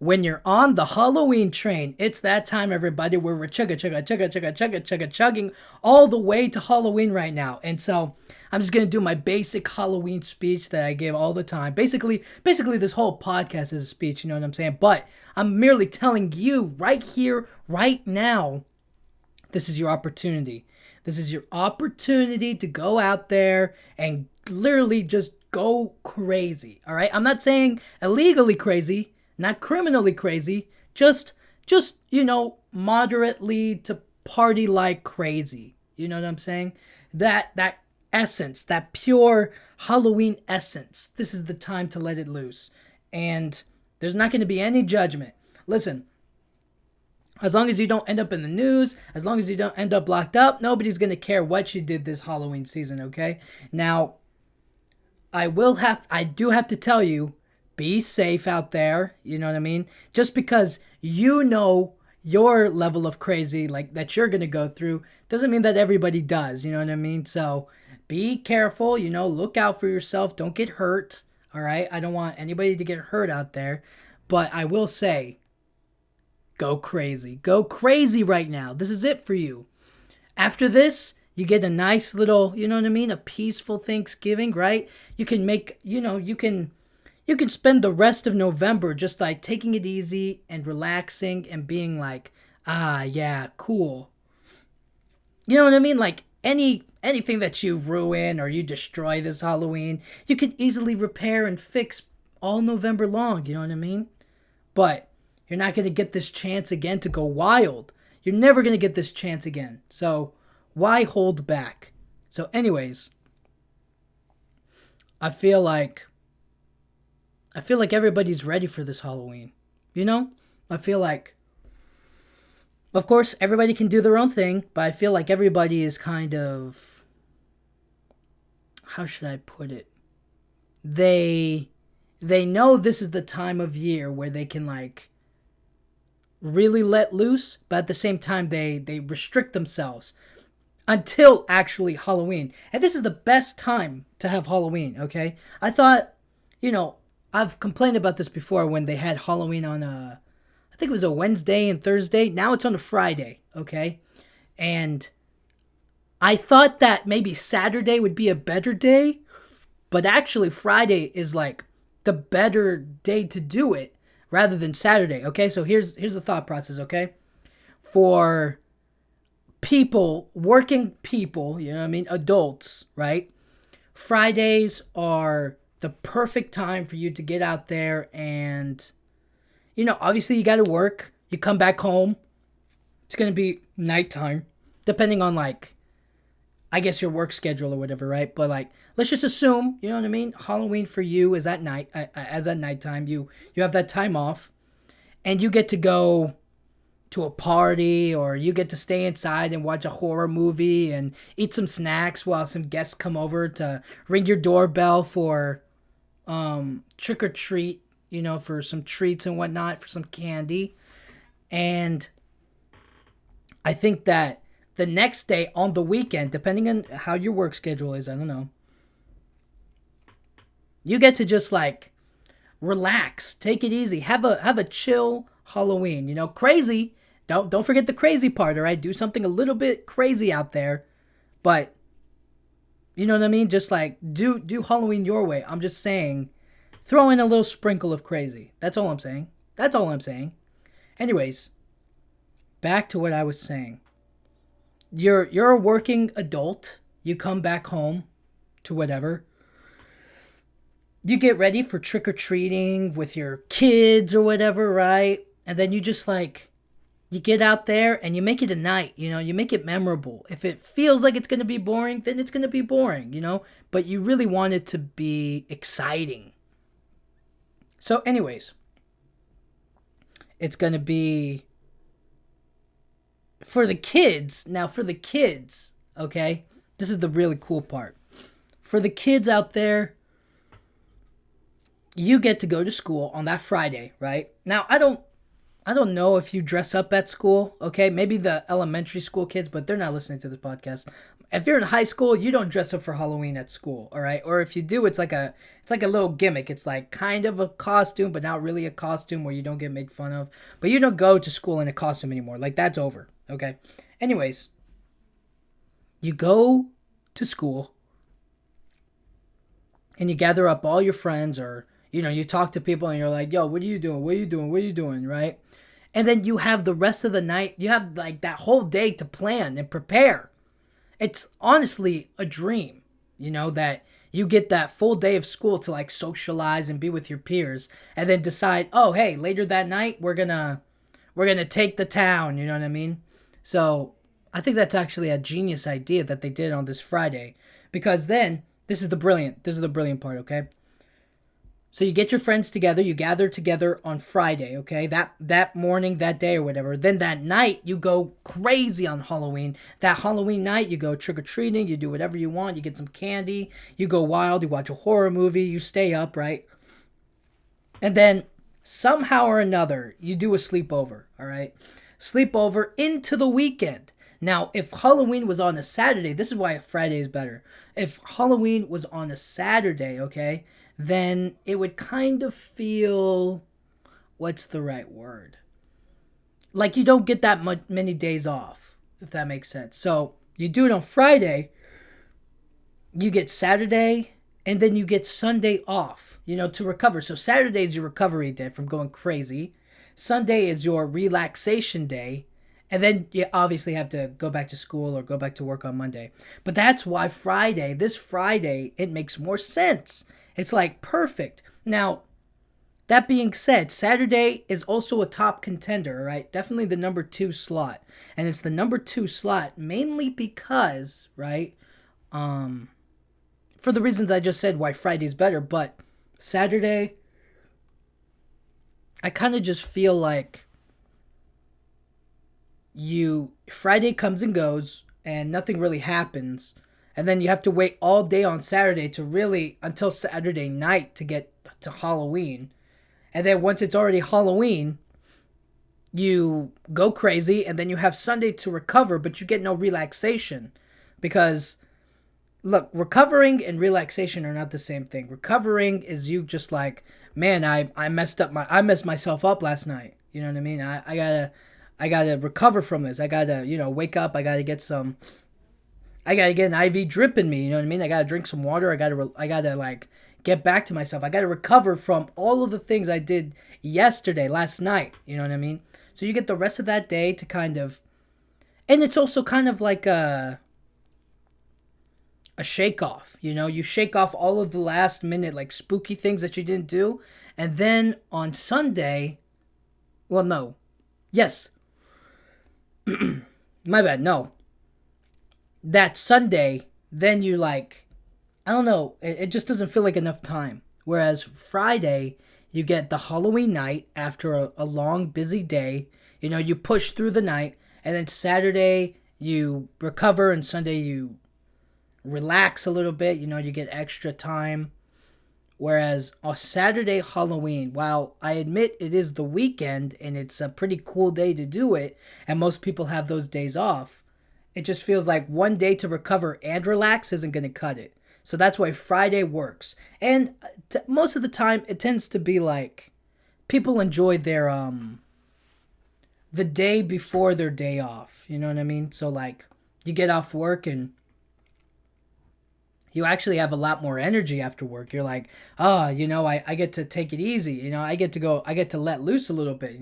When you're on the Halloween train, it's that time, everybody, where we're chugging all the way to Halloween right now. And so I'm just gonna do my basic Halloween speech that I give all the time. Basically, this whole podcast is a speech. You know what I'm saying? But I'm merely telling you right here, right now, this is your opportunity. This is your opportunity to go out there and literally just go crazy. All right? I'm not saying illegally crazy, not criminally crazy, just moderately to party like crazy. You know what I'm saying? That essence, that pure Halloween essence. This is the time to let it loose. And there's not going to be any judgment. Listen, as long as you don't end up in the news, as long as you don't end up locked up, nobody's going to care what you did this Halloween season, okay? Now, I do have to tell you, be safe out there, you know what I mean? Just because you know your level of crazy like that you're going to go through doesn't mean that everybody does, you know what I mean? So, be careful, look out for yourself, don't get hurt, all right? I don't want anybody to get hurt out there, but I will say go crazy. Go crazy right now. This is it for you. After this, you get a nice little, you know what I mean, a peaceful Thanksgiving, right? You can you can spend the rest of November just like taking it easy and relaxing and being like, "Ah, yeah, cool." You know what I mean? Like anything that you ruin or you destroy this Halloween, you can easily repair and fix all November long, you know what I mean? But you're not going to get this chance again to go wild. You're never going to get this chance again. So why hold back? So, anyways, I feel like I feel like everybody's ready for this Halloween. You know? I feel like of course everybody can do their own thing, but I feel like everybody is kind of, how should I put it? They they know this is the time of year where they can like really let loose, but at the same time they restrict themselves until actually Halloween. And this is the best time to have Halloween, okay? I thought, you know, I've complained about this before when they had Halloween on a I think it was a Wednesday and Thursday. Now it's on a Friday, okay? And I thought that maybe Saturday would be a better day, but actually Friday is like the better day to do it rather than Saturday, okay? So here's the thought process, okay? For working people, you know what I mean, adults, right? Fridays are the perfect time for you to get out there and, obviously you got to work. You come back home. It's going to be nighttime, depending on, like, I guess your work schedule or whatever, right? But, like, let's just assume, you know what I mean? Halloween for you is at night, as at nighttime. You have that time off and you get to go to a party or you get to stay inside and watch a horror movie and eat some snacks while some guests come over to ring your doorbell for trick or treat, for some treats and whatnot, for some candy. And I think that the next day on the weekend, depending on how your work schedule is, I don't know, you get to just like relax, take it easy, have a chill Halloween. Crazy. Don't forget the crazy part, all right? Do something a little bit crazy out there, but you know what I mean? Just like do Halloween your way. I'm just saying, throw in a little sprinkle of crazy. That's all I'm saying. That's all I'm saying. Anyways, back to what I was saying. You're a working adult. You come back home to whatever. You get ready for trick or treating with your kids or whatever, right? And then you just like you get out there and you make it a night, you make it memorable. If it feels like it's going to be boring, then it's going to be boring, but you really want it to be exciting. So anyways, it's going to be for the kids. Now for the kids, okay? This is the really cool part. For the kids out there, you get to go to school on that Friday, right? Now I don't know if you dress up at school, okay? Maybe the elementary school kids, but they're not listening to this podcast. if you're in high school, you don't dress up for Halloween at school, all right? Or if you do, it's like a little gimmick. It's like kind of a costume, but not really a costume where you don't get made fun of. But you don't go to school in a costume anymore. Like that's over, okay? Anyways, you go to school and you gather up all your friends, or you talk to people and you're like, "Yo, what are you doing? What are you doing? What are you doing?" Right? And then you have the rest of the night. You have like that whole day to plan and prepare. It's honestly a dream, that you get that full day of school to like socialize and be with your peers, and then decide, oh hey, later that night we're gonna take the town. You know what I mean? So I think that's actually a genius idea that they did on this Friday, because then this is the brilliant part, okay? So you get your friends together, you gather together on Friday, okay? That morning, that day or whatever. Then that night you go crazy on Halloween. That Halloween night you go trick or treating, you do whatever you want, you get some candy, you go wild, you watch a horror movie, you stay up, right? And then somehow or another you do a sleepover, all right? Sleepover into the weekend. Now, if Halloween was on a Saturday, this is why Friday is better. If Halloween was on a Saturday, okay, then it would kind of feel, what's the right word? Like you don't get that many days off, if that makes sense. So you do it on Friday, you get Saturday, and then you get Sunday off, to recover. So Saturday is your recovery day from going crazy. Sunday is your relaxation day. And then you obviously have to go back to school or go back to work on Monday. But that's why this Friday, it makes more sense. It's like perfect. Now, that being said, Saturday is also a top contender, right? Definitely the number 2 slot. And it's the number 2 slot mainly because, right? For the reasons I just said why Friday's better, but Saturday, I kind of just feel like Friday comes and goes and nothing really happens, and then you have to wait all day on Saturday until Saturday night to get to Halloween. And then once it's already Halloween, you go crazy, and then you have Sunday to recover, but you get no relaxation. Because look, recovering and relaxation are not the same thing. Recovering is you just like, man, I messed myself up last night. You know what I mean? I gotta recover from this. I gotta, wake up. I gotta get an IV drip in me. You know what I mean? I gotta drink some water. I gotta like get back to myself. I gotta recover from all of the things I did last night. You know what I mean? So you get the rest of that day to kind of, and it's also kind of like a shake off. You shake off all of the last minute like spooky things that you didn't do, and then on Sunday, well, no, yes. My bad, no. That Sunday, then you like, I don't know, it just doesn't feel like enough time. Whereas Friday, you get the Halloween night after a long, busy day. You push through the night, and then Saturday, you recover, and Sunday, you relax a little bit. You get extra time. Whereas on Saturday Halloween, while I admit it is the weekend and it's a pretty cool day to do it, and most people have those days off, it just feels like one day to recover and relax isn't going to cut it. So that's why Friday works. And most of the time, it tends to be like people enjoy the day before their day off. You know what I mean? So like you get off work and you actually have a lot more energy after work. You're like, I get to take it easy. I get to let loose a little bit,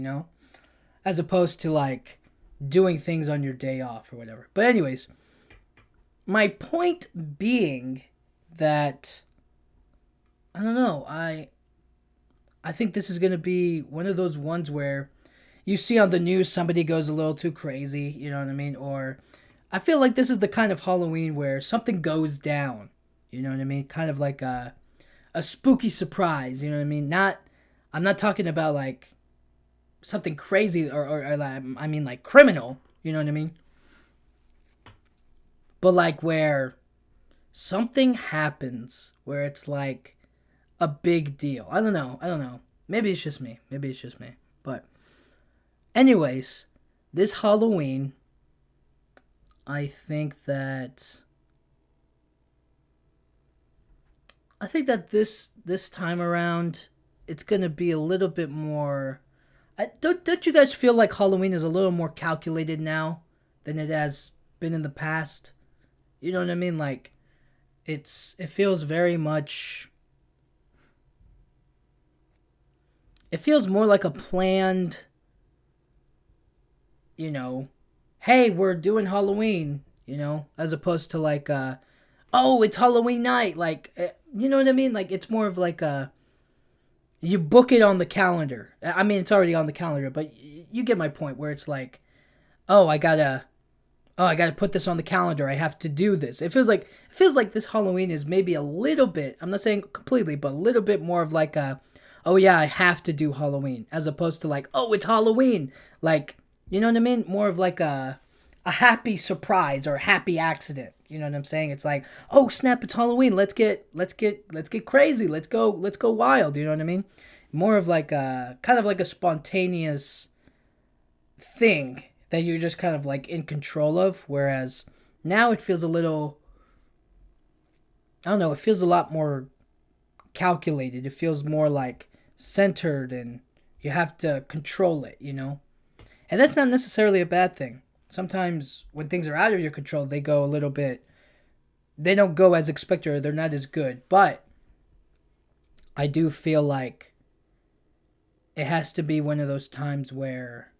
as opposed to like doing things on your day off or whatever. But anyways, my point being that, I don't know, I think this is going to be one of those ones where you see on the news somebody goes a little too crazy, you know what I mean? Or I feel like this is the kind of Halloween where something goes down. You know what I mean? Kind of like a spooky surprise. You know what I mean? I'm not talking about like something crazy or I mean like criminal. You know what I mean? But like where something happens where it's like a big deal. I don't know. Maybe it's just me. But anyways, this Halloween, I think that I think that this time around, it's gonna be a little bit more. Don't you guys feel like Halloween is a little more calculated now than it has been in the past? You know what I mean? Like it feels very much. It feels more like a planned. You know, hey, we're doing Halloween. As opposed to like oh, it's Halloween night. Like you know what I mean? Like it's more of like a you book it on the calendar. I mean, it's already on the calendar, but you get my point. Where it's like, oh, I gotta put this on the calendar. I have to do this. It feels like this Halloween is maybe a little bit. I'm not saying completely, but a little bit more of like a, oh yeah, I have to do Halloween, as opposed to like, oh, it's Halloween. Like, you know what I mean? More of like a happy surprise or a happy accident. You know what I'm saying? It's like, oh snap, it's Halloween. Let's get crazy. Let's go wild. You know what I mean? More of like a kind of like a spontaneous thing that you're just kind of like in control of. Whereas now it feels a little, I don't know, it feels a lot more calculated. It feels more like centered and you have to control it. And that's not necessarily a bad thing. Sometimes when things are out of your control, they go a little bit, they don't go as expected or they're not as good. But I do feel like it has to be one of those times where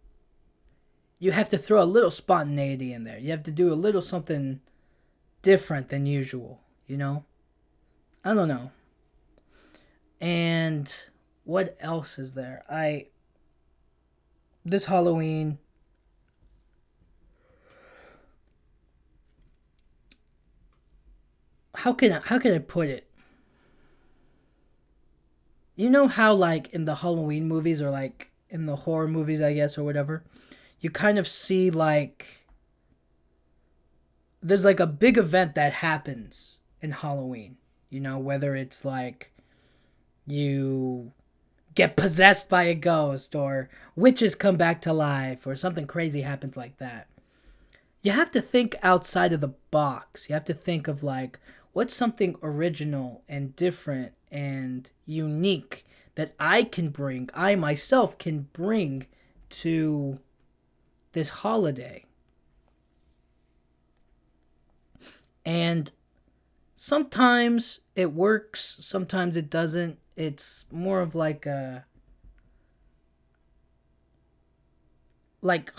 you have to throw a little spontaneity in there. You have to do a little something different than usual. I don't know. And what else is there? This Halloween, how can I put it? You know how like in the Halloween movies or like in the horror movies, I guess, or whatever, you kind of see like there's like a big event that happens in Halloween. Whether it's like you get possessed by a ghost or witches come back to life or something crazy happens like that. You have to think outside of the box. You have to think of like what's something original and different and unique that I myself can bring to this holiday. And sometimes it works, sometimes it doesn't. It's more of like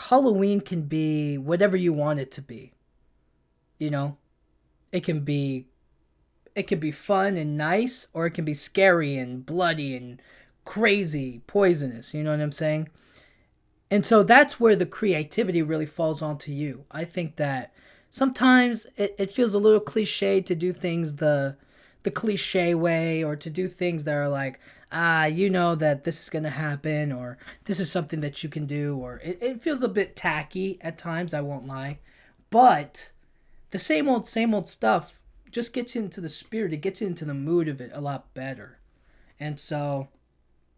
Halloween can be whatever you want it to be. You know, it can be it can be fun and nice, or it can be scary and bloody and crazy, poisonous. You know what I'm saying? And so that's where the creativity really falls onto you. I think that sometimes it feels a little cliche to do things the cliche way, or to do things that are like, you know that this is gonna happen, or this is something that you can do, or it feels a bit tacky at times, I won't lie. But the same old stuff just gets you into the spirit, it gets you into the mood of it a lot better. And so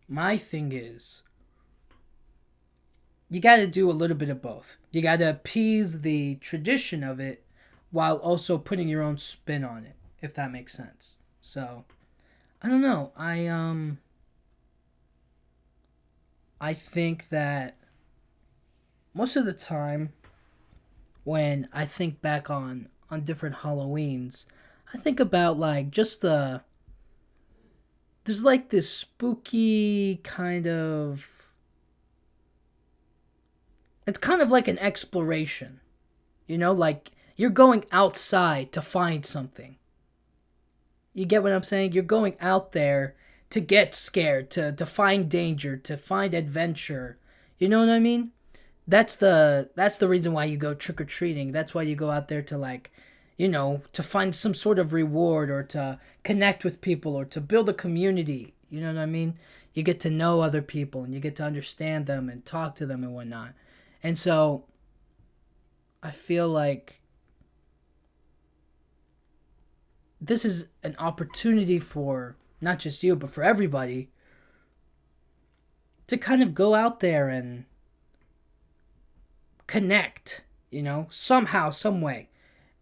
my thing is, you got to do a little bit of both. You got to appease the tradition of it while also putting your own spin on it, if that makes sense. So, I don't know. I think that most of the time when I think back on different Halloweens, I think about like just there's like this spooky kind of, it's kind of like an exploration. Like you're going outside to find something. You get what I'm saying? You're going out there to get scared, to find danger, to find adventure. You know what I mean? That's the reason why you go trick or treating. That's why you go out there to like, to find some sort of reward, or to connect with people, or to build a community. You know what I mean? You get to know other people and you get to understand them and talk to them and whatnot. And so I feel like this is an opportunity for not just you, but for everybody to kind of go out there and connect, somehow, some way.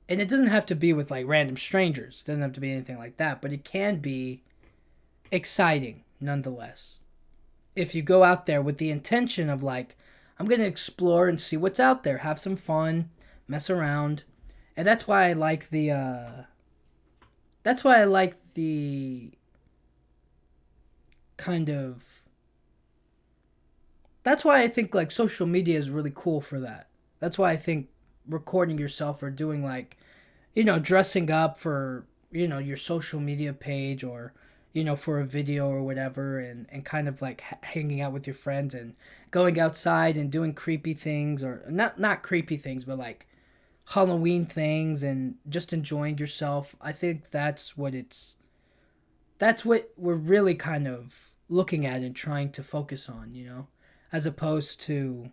And it doesn't have to be with like random strangers. It doesn't have to be anything like that, but it can be exciting nonetheless. If you go out there with the intention of like, I'm going to explore and see what's out there, have some fun, mess around. And that's why I like the kind of that's why I think like social media is really cool for that. That's why I think recording yourself or doing like, dressing up for, your social media page or, for a video or whatever, and kind of like hanging out with your friends and going outside and doing creepy things, or not creepy things, but like Halloween things, and just enjoying yourself. I think that's what we're really kind of looking at and trying to focus on, as opposed to,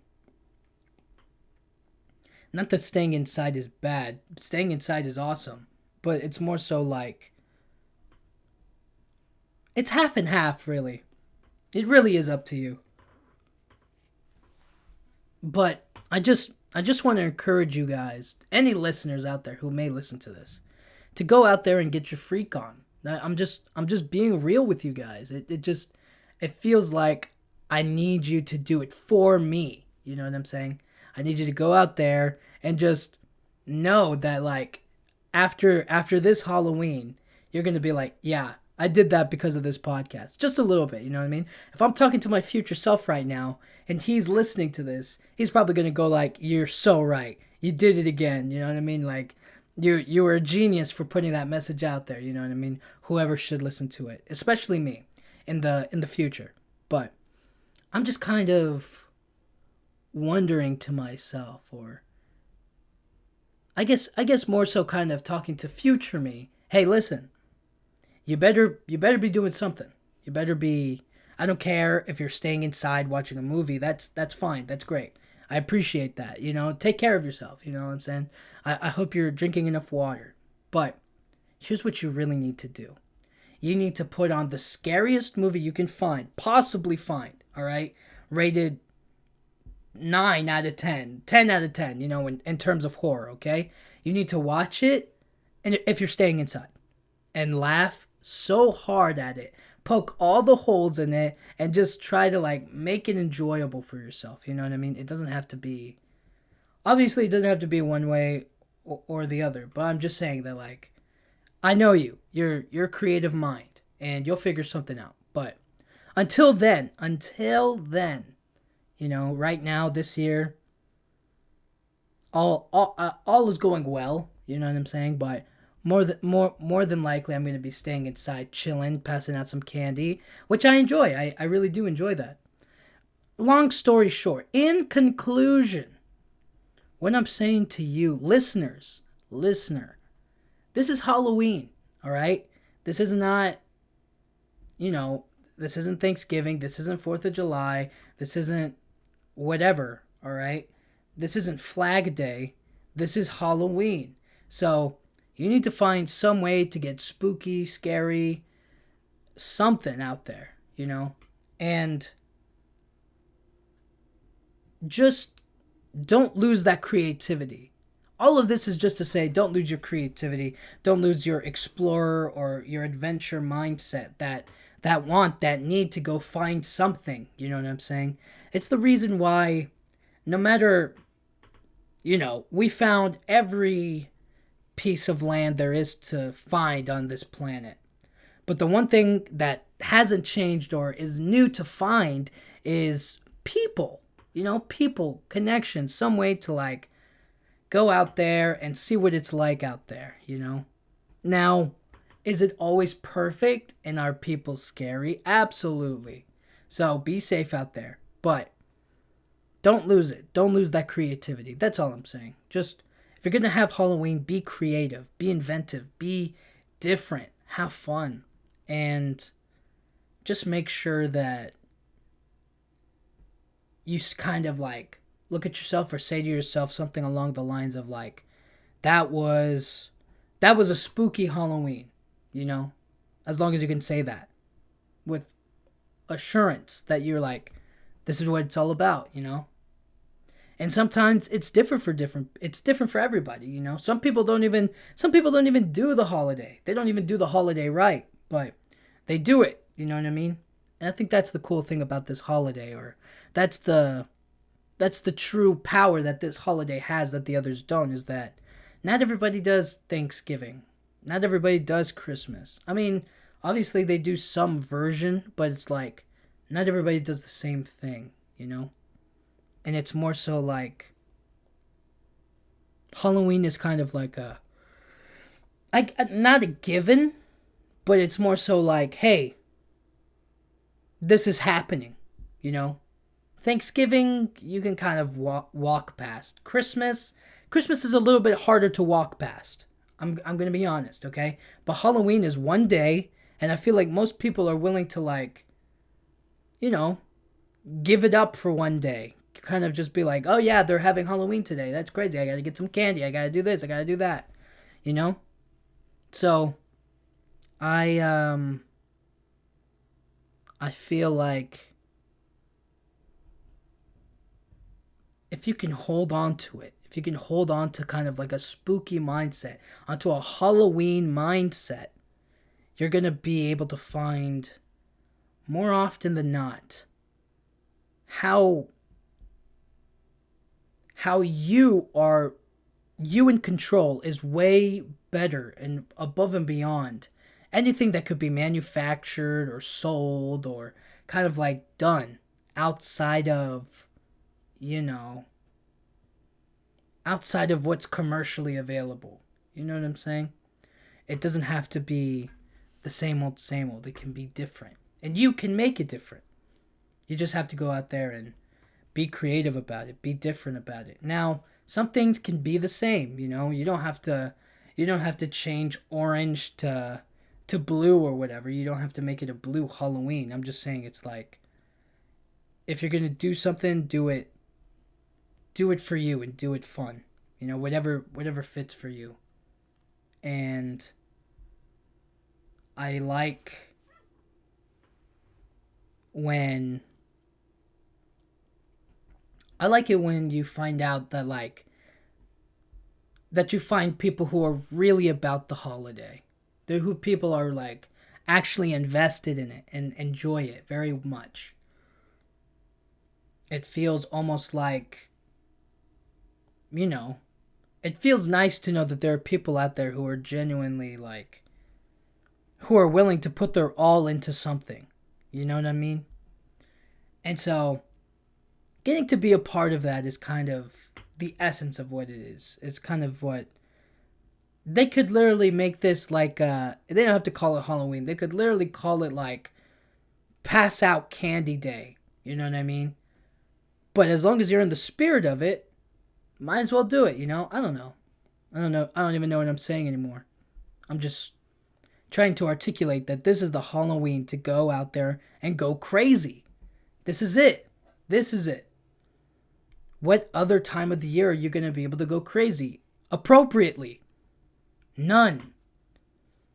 not that staying inside is bad. Staying inside is awesome, but it's more so like it's half and half, really. It really is up to you. But I just want to encourage you guys, any listeners out there who may listen to this, to go out there and get your freak on. I'm just being real with you guys. It feels like I need you to do it for me. You know what I'm saying? I need you to go out there and just know that like after this Halloween, you're going to be like, "Yeah, I did that because of this podcast." Just a little bit, you know what I mean? If I'm talking to my future self right now and he's listening to this, he's probably going to go like, "You're so right. You did it again." You know what I mean? Like you were a genius for putting that message out there, you know what I mean? Whoever should listen to it, especially me in the future. But I'm just kind of wondering to myself, or I guess more so kind of talking to future me. Hey, listen, you better be doing something. You better be. I don't care if you're staying inside watching a movie. That's fine. That's great. I appreciate that. Take care of yourself. You know what I'm saying? I hope you're drinking enough water. But here's what you really need to do. You need to put on the scariest movie you can find, possibly find. All right, rated 9 out of 10, 10 out of 10. In terms of horror. Okay, you need to watch it, and if you're staying inside, and laugh so hard at it, poke all the holes in it, and just try to like make it enjoyable for yourself. You know what I mean? It doesn't have to be, obviously it doesn't have to be one way or the other, but I'm just saying that like I know you're a creative mind, and you'll figure something out. But until then, right now this year, all is going well. You know what I'm saying? But more than likely, I'm gonna be staying inside, chilling, passing out some candy, which I enjoy. I really do enjoy that. Long story short, in conclusion, what I'm saying to you, listener, this is Halloween. All right, this is not, you know, this isn't Thanksgiving. This isn't Fourth of July. This isn't whatever. All right, this isn't Flag Day. This is Halloween. So you need to find some way to get spooky, scary, something out there. And just don't lose that creativity. All of this is just to say, don't lose your creativity. Don't lose your explorer or your adventure mindset, that need to go find something. You know what I'm saying? It's the reason why, no matter, we found every piece of land there is to find on this planet. But the one thing that hasn't changed or is new to find is people. People, connection, some way to like go out there and see what it's like out there. Now, is it always perfect and are people scary? Absolutely. So be safe out there. But don't lose it. Don't lose that creativity. That's all I'm saying. Just, if you're going to have Halloween, be creative, be inventive, be different, have fun, and just make sure that you kind of like look at yourself or say to yourself something along the lines of like, that was a spooky Halloween. As long as you can say that with assurance that you're like, this is what it's all about. And sometimes it's different for everybody, you know. Some people don't even do the holiday. They don't even do the holiday right, but they do it, you know what I mean? And I think that's the cool thing about this holiday, or that's the that's the true power that this holiday has that the others don't, is that not everybody does Thanksgiving. Not everybody does Christmas. I mean, obviously they do some version, but it's like not everybody does the same thing, you know? And it's more so like Halloween is kind of like not a given, but it's more so like, hey, this is happening, you know? Thanksgiving, you can kind of walk past. Christmas is a little bit harder to walk past. I'm going to be honest, okay? But Halloween is one day, and I feel like most people are willing to, like, you know, give it up for one day. Kind of just be like, oh yeah, they're having Halloween today. That's crazy. I got to get some candy. I got to do this. I got to do that. You know? So, I, um, I feel like if you can hold on to it, if you can hold on to kind of like a spooky mindset, onto a Halloween mindset, you're going to be able to find more often than not how you in control is way better and above and beyond anything that could be manufactured or sold or kind of like done outside of, you know, outside of what's commercially available. You know what I'm saying? It doesn't have to be the same old, same old. It can be different. And you can make it different. You just have to go out there and be creative about it, be different about it. Now, some things can be the same, you know. You don't have to change orange to blue or whatever. You don't have to make it a blue Halloween. I'm just saying it's like if you're going to do something, do it for you and do it fun. You know, whatever fits for you. And I like when I like it when you find out that that you find people who are really about the holiday. They're who people are like actually invested in it and enjoy it very much. It feels almost like, you know, it feels nice to know that there are people out there who are genuinely like who are willing to put their all into something. You know what I mean? And so getting to be a part of that is kind of the essence of what it is. It's kind of what they could literally make this like they don't have to call it Halloween. They could literally call it like pass out candy day. You know what I mean? But as long as you're in the spirit of it, might as well do it, you know? I don't know. I don't know. I don't even know what I'm saying anymore. I'm just trying to articulate that this is the Halloween to go out there and go crazy. This is it. This is it. What other time of the year are you going to be able to go crazy appropriately? None.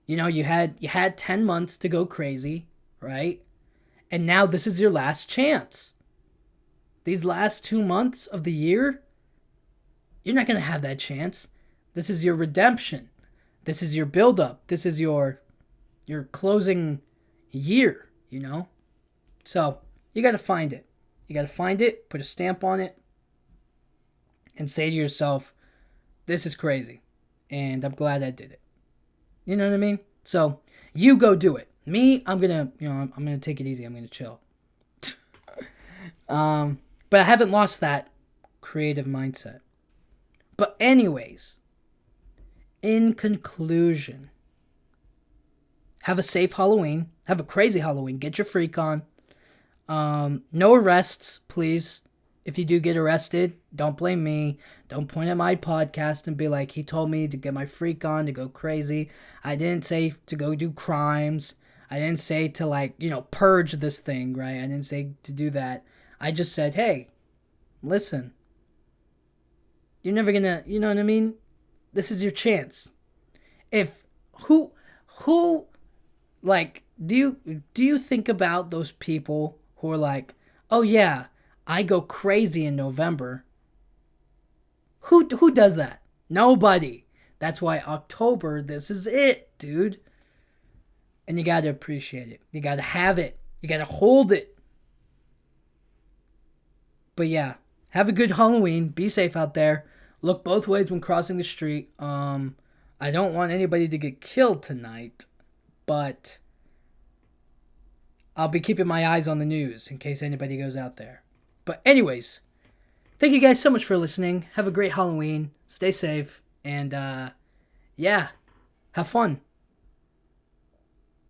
You know, you had 10 months to go crazy, right? And now this is your last chance. These last 2 months of the year, you're not going to have that chance. This is your redemption. This is your build up. This is your closing year, you know? So, you got to find it. You got to find it, put a stamp on it, and say to yourself, this is crazy. And I'm glad I did it. You know what I mean? So, you go do it. Me, I'm going to, I'm going to take it easy. I'm going to chill. But I haven't lost that creative mindset. But anyways, in conclusion, have a safe Halloween. Have a crazy Halloween. Get your freak on. No arrests, please. If you do get arrested, don't blame me. Don't point at my podcast and be like, he told me to get my freak on, to go crazy. I didn't say to go do crimes. I didn't say to purge this thing, right? I didn't say to do that. I just said, hey, listen. You're never gonna, you know what I mean? This is your chance. If, who, do you think about those people who are like, oh yeah, I go crazy in November, Who does that? Nobody. That's why October, this is it, dude. And you gotta appreciate it. You gotta have it. You gotta hold it. But yeah, have a good Halloween. Be safe out there. Look both ways when crossing the street. I don't want anybody to get killed tonight, but I'll be keeping my eyes on the news in case anybody goes out there. But anyways, thank you guys so much for listening. Have a great Halloween. Stay safe and yeah, have fun.